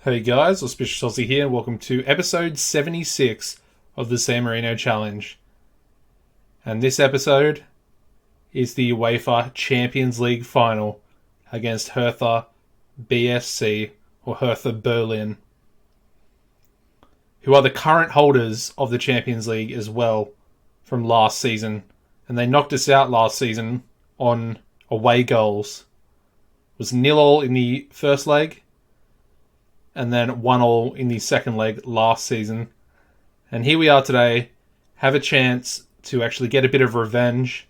Hey guys, AuspiciousAussie here, and welcome to episode 76 of the San Marino Challenge. And this episode is the UEFA Champions League final against Hertha BSC, or Hertha Berlin, who are the current holders of the Champions League as well from last season. And they knocked us out last season on away goals. It was 0-0 in the first leg, and then 1-1 in the second leg last season. And here we are today, have a chance to actually get a bit of revenge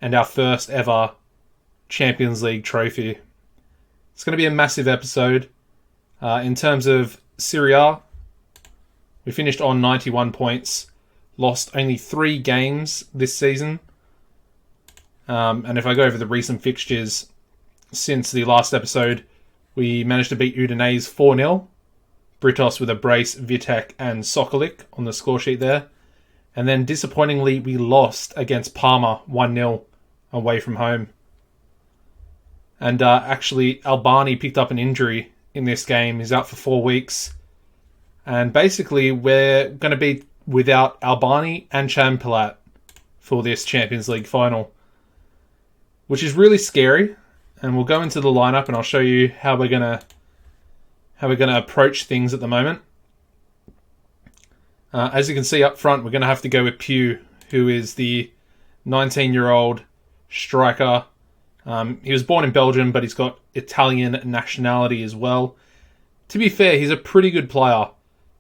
and our first ever Champions League trophy. It's going to be a massive episode. In terms of Serie A, we finished on 91 points, lost only 3 games this season. And if I go over the recent fixtures since the last episode, we managed to beat Udinese 4-0. Britos with a brace, Vitek and Sokolik on the score sheet there. And then disappointingly, we lost against Parma 1-0 away from home. And actually, Albani picked up an injury in this game. He's out for 4 weeks. And basically, we're going to be without Albani and Champalat for this Champions League final, which is really scary. And we'll go into the lineup, and I'll show you how we're gonna approach things at the moment. As you can see up front, we're gonna have to go with Pugh, who is the 19-year-old striker. He was born in Belgium, but he's got Italian nationality as well. To be fair, he's a pretty good player.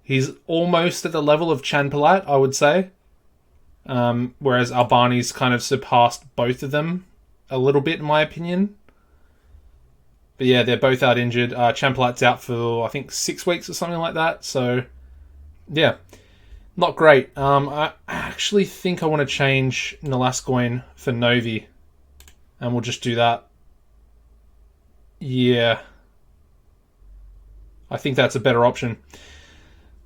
He's almost at the level of Champalat, I would say. Whereas Albani's kind of surpassed both of them a little bit, in my opinion. But yeah, they're both out injured. Champalat's out for, I think, 6 weeks or something like that. So, yeah, not great. I actually think I want to change Nolascoin for Novi. And we'll just do that. Yeah. I think that's a better option.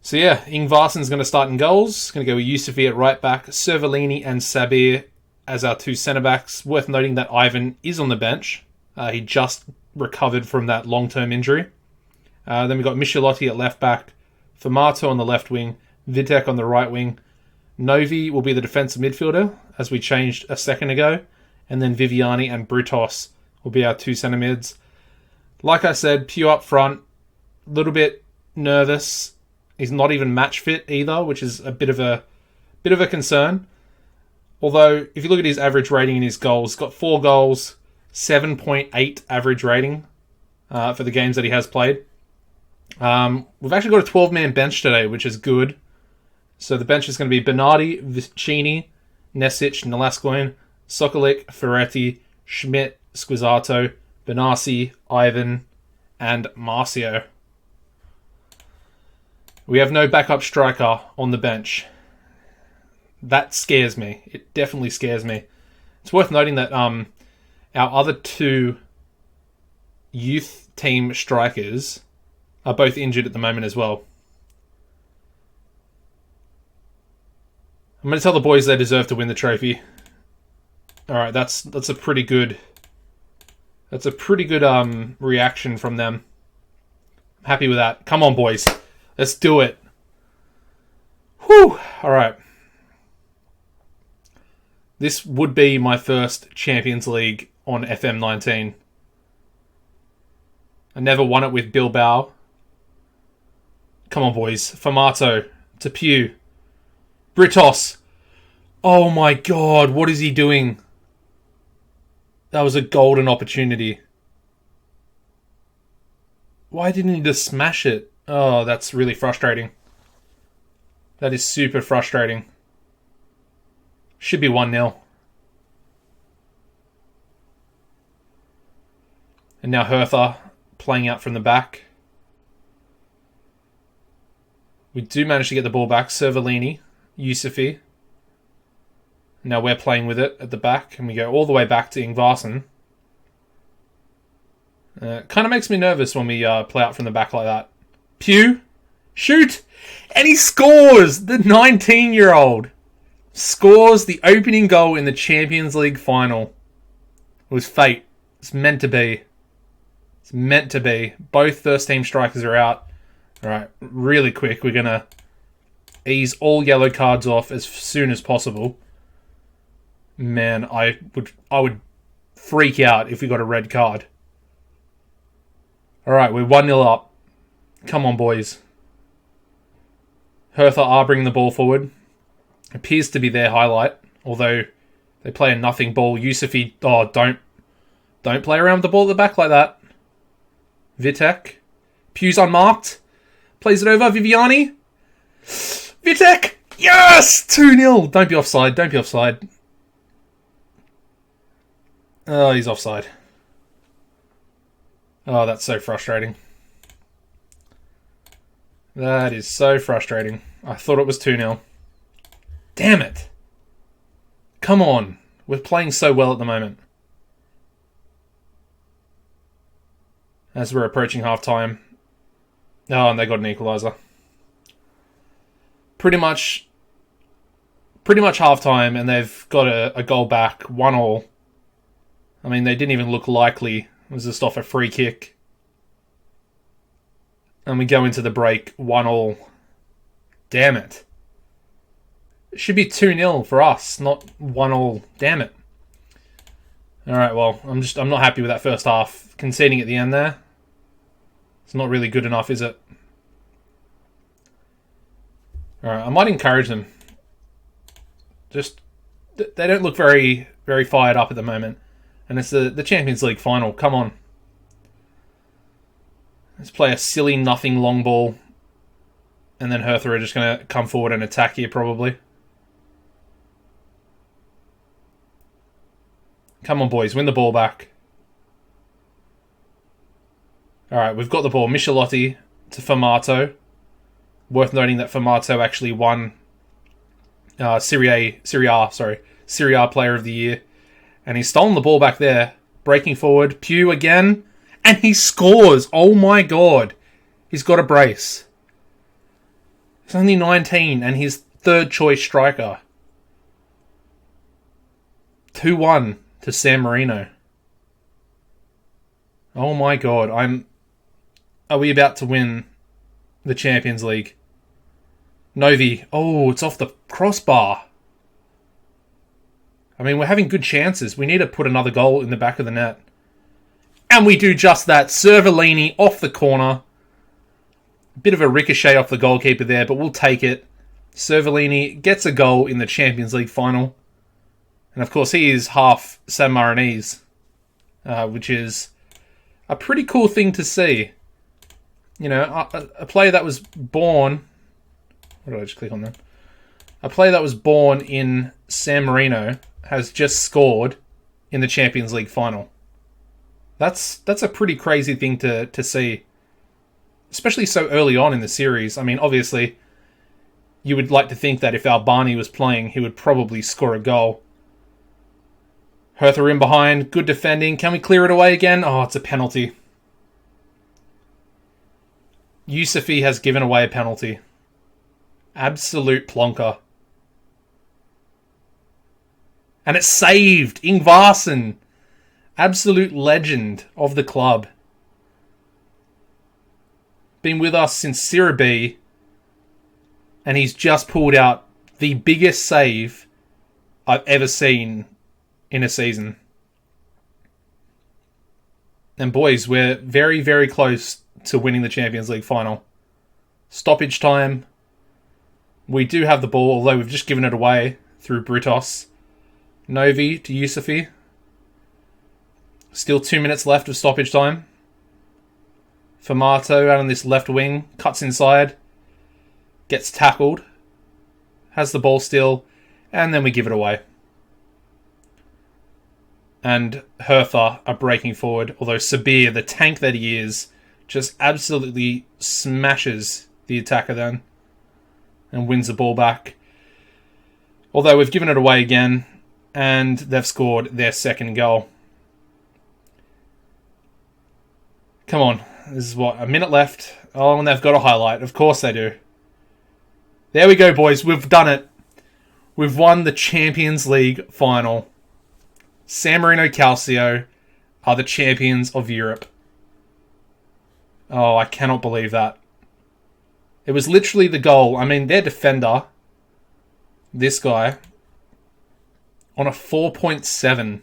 So yeah, Ingvarsen's going to start in goals. Going to go with Yusufi at right back. Cervellini and Sabir as our 2 centre-backs. Worth noting that Ivan is on the bench. He just recovered from that long-term injury. Then we've got Michelotti at left back, Formato on the left wing, Vitek on the right wing. Novi will be the defensive midfielder, as we changed a second ago. And then Viviani and Britos will be our 2 centre mids. Like I said, Pugh up front, a little bit nervous. He's not even match fit either, which is a bit of a concern. Although, if you look at his average rating and his goals, he's got 4 goals, 7.8 average rating for the games that he has played. We've actually got a 12-man bench today, which is good. So the bench is going to be Bernardi, Vicini, Nesic, Nolascoin, Sokolik, Ferretti, Schmidt, Squizzato, Benassi, Ivan, and Marcio. We have no backup striker on the bench. That scares me. It definitely scares me. It's worth noting that our other 2 youth team strikers are both injured at the moment as well. I'm going to tell the boys they deserve to win the trophy. All right, that's a pretty good reaction from them. I'm happy with that. Come on, boys, let's do it. Whew. All right. This would be my first Champions League on FM19. I never won it with Bilbao. Come on, boys. Formato to Pugh. Britos. Oh my god, what is he doing? That was a golden opportunity. Why didn't he just smash it? Oh, that's really frustrating. That is super frustrating. Should be 1-0. And now Hertha playing out from the back. We do manage to get the ball back. Cervellini, Yusufi. Now we're playing with it at the back. And we go all the way back to Ingvarsen. Kind of makes me nervous when we play out from the back like that. Pugh. Shoot! And he scores! The 19-year-old. Scores the opening goal in the Champions League final. It was fate. It's meant to be. It's meant to be. Both first team strikers are out. Alright, really quick. We're going to ease all yellow cards off as soon as possible. Man, I would freak out if we got a red card. Alright, we're 1-0 up. Come on, boys. Hertha are bringing the ball forward. Appears to be their highlight, although they play a nothing ball. Yusufi, don't play around with the ball at the back like that. Vitek. Pew's unmarked. Plays it over. Viviani. Vitek! Yes! 2-0. Don't be offside. Don't be offside. Oh, he's offside. Oh, that's so frustrating. That is so frustrating. I thought it was 2-0. Damn it. Come on. We're playing so well at the moment. As we're approaching half-time. Oh, and they got an equaliser. Pretty much half-time, and they've got a goal back, 1-1. I mean, they didn't even look likely. It was just off a free kick. And we go into the break, 1-1. Damn it. It should be 2-0 for us, not 1-1. Damn it. Alright, well, I'm not happy with that first half. Conceding at the end there. It's not really good enough, is it? Alright, I might encourage them. Just, they don't look very, very fired up at the moment. And it's the Champions League final. Come on. Let's play a silly nothing long ball. And then Hertha are just going to come forward and attack here, probably. Come on, boys. Win the ball back. Alright, we've got the ball. Michelotti to Formato. Worth noting that Formato actually won Serie A Player of the Year. And he's stolen the ball back there. Breaking forward. Pew again. And he scores. Oh my god. He's got a brace. He's only 19 and he's third choice striker. 2-1 to San Marino. Oh my god. Are we about to win the Champions League? Novi. Oh, it's off the crossbar. I mean, we're having good chances. We need to put another goal in the back of the net. And we do just that. Cervellini off the corner. Bit of a ricochet off the goalkeeper there, but we'll take it. Cervellini gets a goal in the Champions League final. And of course, he is half San Marinese, which is a pretty cool thing to see. You know, a player that was born... What did I just click on that? A player that was born in San Marino has just scored in the Champions League final. That's a pretty crazy thing to see. Especially so early on in the series. I mean, obviously, you would like to think that if Albani was playing, he would probably score a goal. Hertha in behind. Good defending. Can we clear it away again? Oh, it's a penalty. Yusufi has given away a penalty. Absolute plonker. And it's saved. Ingvarsson. Absolute legend of the club. Been with us since Serie B. And he's just pulled out the biggest save I've ever seen in a season. And boys, we're very, very close to winning the Champions League final. Stoppage time. We do have the ball, although we've just given it away through Brutos. Novi to Yusufi. Still 2 minutes left of stoppage time. Formato out on this left wing. Cuts inside. Gets tackled. Has the ball still. And then we give it away. And Hertha are breaking forward. Although Sabir, the tank that he is, just absolutely smashes the attacker then. And wins the ball back. Although we've given it away again. And they've scored their second goal. Come on. This is what, a minute left. Oh, and they've got a highlight. Of course they do. There we go, boys. We've done it. We've won the Champions League final. San Marino Calcio are the champions of Europe. Oh, I cannot believe that. It was literally the goal. I mean, their defender, this guy, on a 4.7.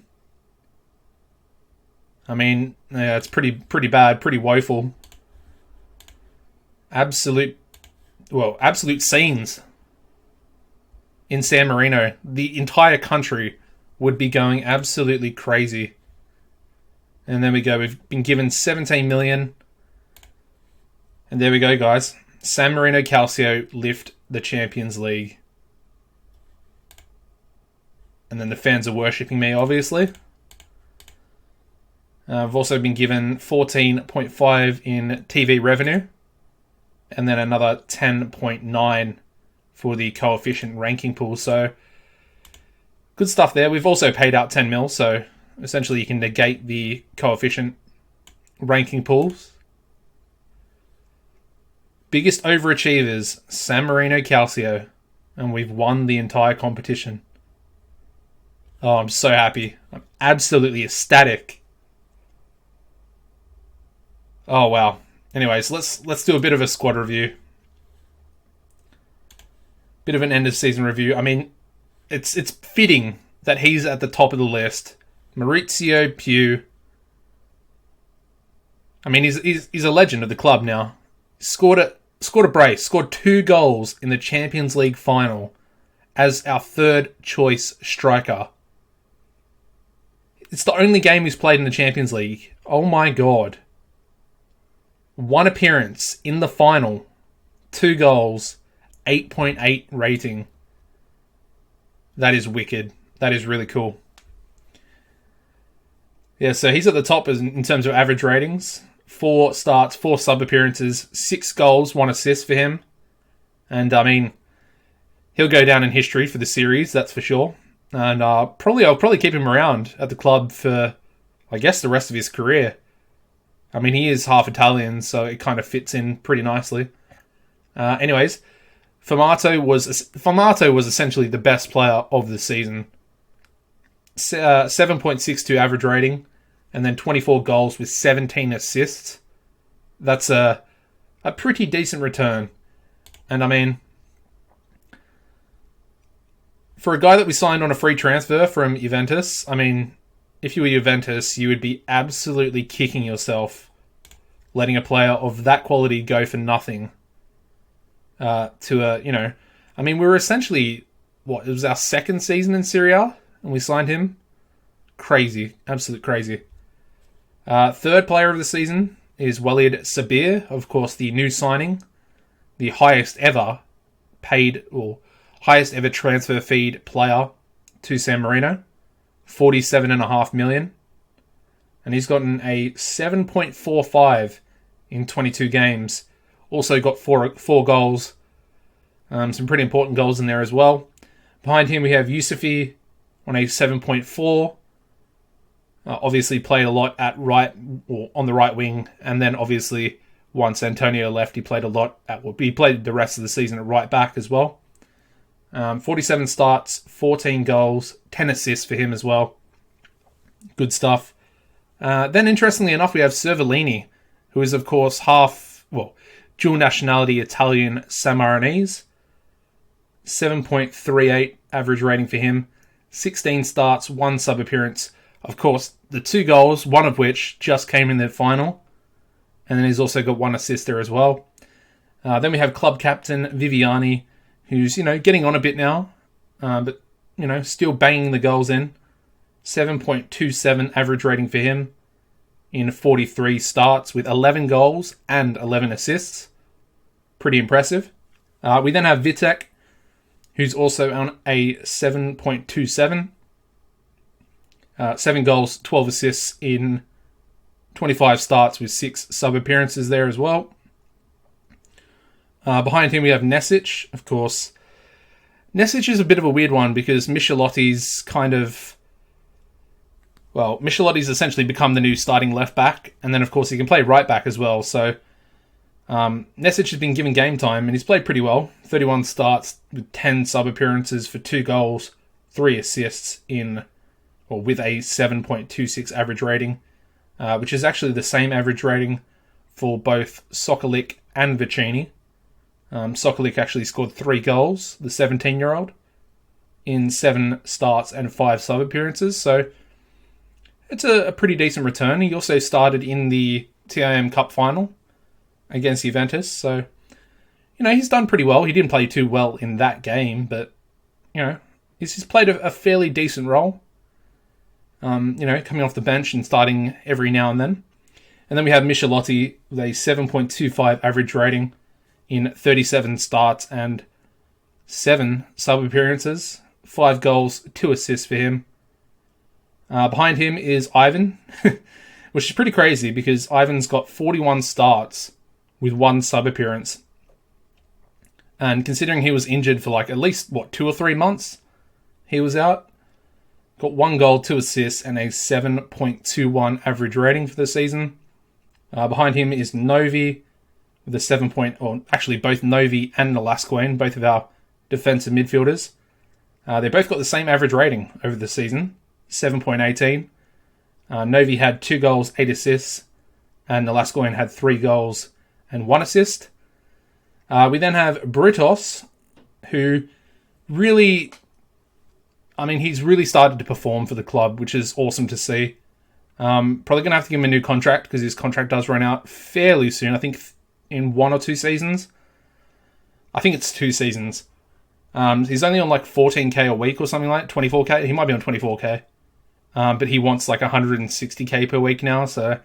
I mean, yeah, it's pretty bad, pretty woeful. Absolute scenes in San Marino. The entire country would be going absolutely crazy. And there we go. We've been given 17 million. And there we go, guys. San Marino Calcio lift the Champions League. And then the fans are worshipping me, obviously. I've also been given 14.5 in TV revenue. And then another 10.9 for the coefficient ranking pool. So, good stuff there. We've also paid out 10 mil, so essentially you can negate the coefficient ranking pools. Biggest overachievers, San Marino Calcio. And we've won the entire competition. Oh, I'm so happy. I'm absolutely ecstatic. Oh, wow. Anyways, let's do a bit of a squad review. Bit of an end of season review. I mean, it's fitting that he's at the top of the list. Maurizio Pugh. I mean, he's a legend of the club now. Scored a brace. Scored 2 goals in the Champions League final as our third choice striker. It's the only game he's played in the Champions League. Oh my god. 1 appearance in the final, 2 goals, 8.8 rating. That is wicked. That is really cool. Yeah, so he's at the top in terms of average ratings. 4 starts, 4 sub-appearances, 6 goals, 1 assist for him. And, I mean, he'll go down in history for the series, that's for sure. And I'll probably keep him around at the club for, I guess, the rest of his career. I mean, he is half Italian, so it kind of fits in pretty nicely. Anyways, Formato was essentially the best player of the season. 7.62 average rating, and then 24 goals with 17 assists. That's a pretty decent return. And I mean, for a guy that we signed on a free transfer from Juventus, I mean, if you were Juventus, you would be absolutely kicking yourself letting a player of that quality go for nothing. I mean, we were essentially, it was our second season in Serie A, and we signed him. Crazy. Absolute crazy. Third player of the season is Willard Sabir, of course, the new signing. The highest ever transfer fee player to San Marino. 47.5 million. And he's gotten a 7.45 in 22 games. Also got four goals. Some pretty important goals in there as well. Behind him we have Yusufi on a 7.4. Obviously played a lot at right, or on the right wing. And then obviously once Antonio left, he played he played the rest of the season at right back as well. 47 starts, 14 goals, 10 assists for him as well. Good stuff. Then, interestingly enough, we have Cervellini, who is, of course, dual nationality Italian San Marinese. 7.38 average rating for him. 16 starts, 1 sub-appearance. Of course, the 2 goals, one of which just came in the final. And then he's also got 1 assist there as well. Then we have club captain Viviani, who's, getting on a bit now. But, still banging the goals in. 7.27 average rating for him in 43 starts with 11 goals and 11 assists. Pretty impressive. We then have Vitek, who's also on a 7.27. 7 goals, 12 assists in 25 starts with 6 sub-appearances there as well. Behind him we have Nesic, of course. Nesic is a bit of a weird one because Michelotti's Michelotti's essentially become the new starting left back, and then of course he can play right back as well. So Nesic has been given game time, and he's played pretty well. 31 starts with 10 sub-appearances for 2 goals, 3 assists with a 7.26 average rating, which is actually the same average rating for both Sokolic and Vicini. Sokolic actually scored 3 goals, the 17-year-old, in 7 starts and 5 sub-appearances. So it's a pretty decent return. He also started in the TIM Cup final against Juventus. So, he's done pretty well. He didn't play too well in that game, but, he's played a fairly decent role. Coming off the bench and starting every now and then. And then we have Michelotti with a 7.25 average rating in 37 starts and 7 sub-appearances. 5 goals, 2 assists for him. Behind him is Ivan, which is pretty crazy because Ivan's got 41 starts with 1 sub-appearance. And considering he was injured for at least, 2 or 3 months, he was out. Got 1 goal, 2 assists, and a 7.21 average rating for the season. Behind him is Novi with a 7 actually both Novi and Nolascoin, both of our defensive midfielders. They both got the same average rating over the season, 7.18. Novi had 2 goals, 8 assists, and Nolascoin had 3 goals and 1 assist. We then have Britos, who really, he's really started to perform for the club, which is awesome to see. Probably going to have to give him a new contract because his contract does run out fairly soon. I think in 1 or 2 seasons. I think it's 2 seasons. He's only on 14k a week or something like that, 24k. He might be on 24k. But he wants 160k per week now. So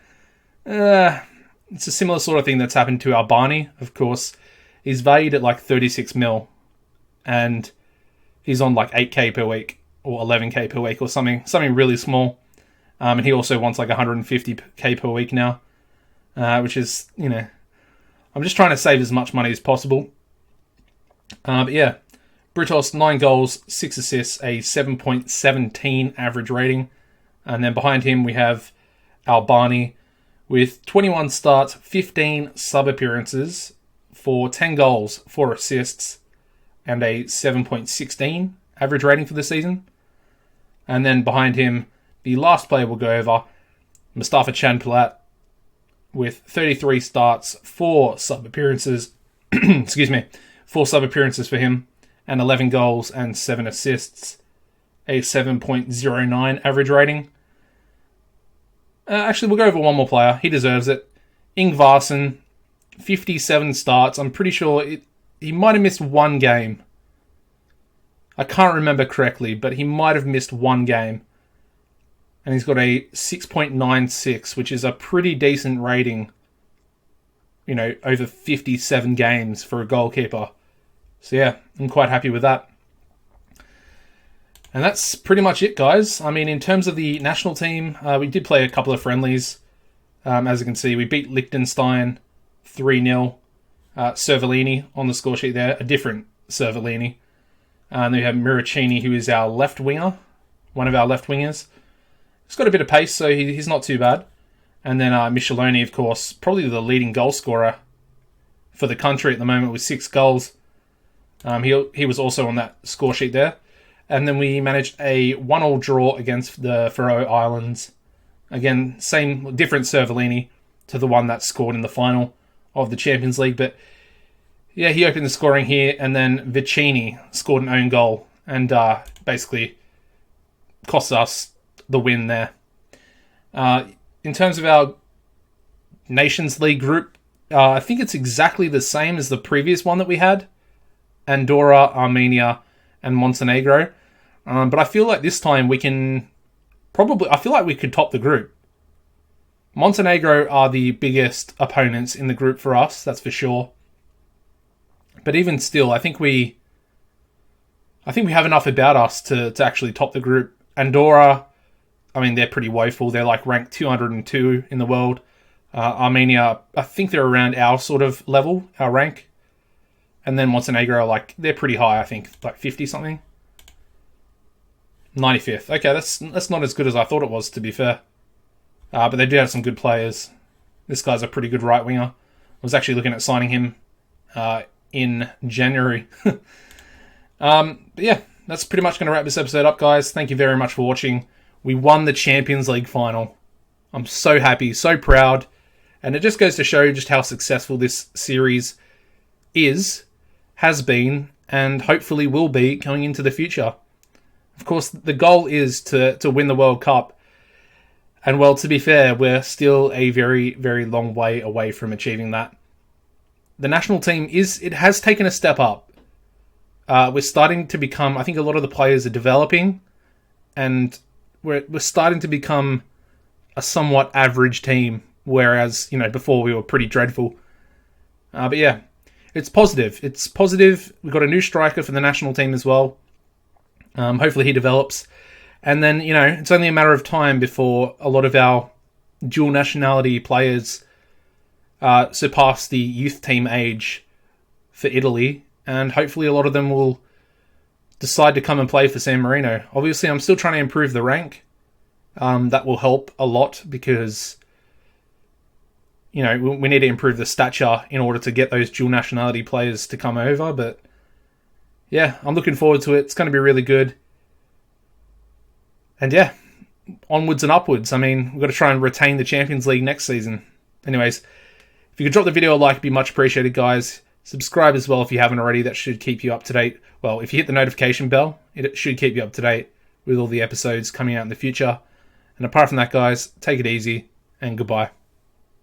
it's a similar sort of thing that's happened to Albani. Of course, he's valued at 36 mil. And he's on 8k per week or 11k per week or something really small. And he also wants 150k per week now, which is, I'm just trying to save as much money as possible. But yeah, Britos, 9 goals, 6 assists, a 7.17 average rating. And then behind him we have Albani with 21 starts, 15 sub-appearances for 10 goals, 4 assists, and a 7.16 average rating for the season. And then behind him, the last player we'll go over, Mustafa Chanpalat, with 33 starts, 4 sub-appearances, 4 sub-appearances for him, and 11 goals and 7 assists, a 7.09 average rating. Actually, we'll go over one more player. He deserves it. Ingvarsson, 57 starts. I'm pretty sure he might have missed 1 game. I can't remember correctly, but he might have missed 1 game. And he's got a 6.96, which is a pretty decent rating, over 57 games for a goalkeeper. So yeah, I'm quite happy with that. And that's pretty much it, guys. In terms of the national team, we did play a couple of friendlies. As you can see, we beat Liechtenstein 3-0. Cervellini on the score sheet there, a different Cervellini. And then we have Miracini, who is our left winger, one of our left wingers. He's got a bit of pace, so he's not too bad. And then Micheloni, of course, probably the leading goal scorer for the country at the moment with 6 goals. He was also on that score sheet there. And then we managed a 1-1 draw against the Faroe Islands. Again, different Cervellini to the one that scored in the final of the Champions League. But yeah, he opened the scoring here, and then Vicini scored an own goal and basically cost us the win there. In terms of our Nations League group, I think it's exactly the same as the previous one that we had. Andorra, Armenia, and Montenegro. But I feel like this time we can I feel like we could top the group. Montenegro are the biggest opponents in the group for us, that's for sure. But even still, I think we have enough about us to actually top the group. Andorra, they're pretty woeful. They're ranked 202 in the world. Armenia, I think they're around our sort of level, our rank. And then Montenegro, they're pretty high, I think, 50-something. 95th. Okay, that's not as good as I thought it was, to be fair. But they do have some good players. This guy's a pretty good right winger. I was actually looking at signing him in January. But yeah, that's pretty much going to wrap this episode up, guys. Thank you very much for watching. We won the Champions League final. I'm so happy, so proud. And it just goes to show just how successful this series is. has been, and hopefully will be going into the future. Of course, the goal is to win the World Cup. And well, to be fair, we're still a very, very long way away from achieving that. The national team has taken a step up. We're starting to become, I think a lot of the players are developing, and we're starting to become a somewhat average team, whereas, before we were pretty dreadful. But yeah, it's positive. It's positive. We've got a new striker for the national team as well. Hopefully he develops. And then, it's only a matter of time before a lot of our dual nationality players surpass the youth team age for Italy. And hopefully a lot of them will decide to come and play for San Marino. Obviously, I'm still trying to improve the rank. That will help a lot because, we need to improve the stature in order to get those dual nationality players to come over. But yeah, I'm looking forward to it. It's going to be really good. And yeah, onwards and upwards. I mean, we've got to try and retain the Champions League next season. Anyways, if you could drop the video a like, it'd be much appreciated, guys. Subscribe as well if you haven't already. That should keep you up to date. Well, if you hit the notification bell, it should keep you up to date with all the episodes coming out in the future. And apart from that, guys, take it easy and goodbye.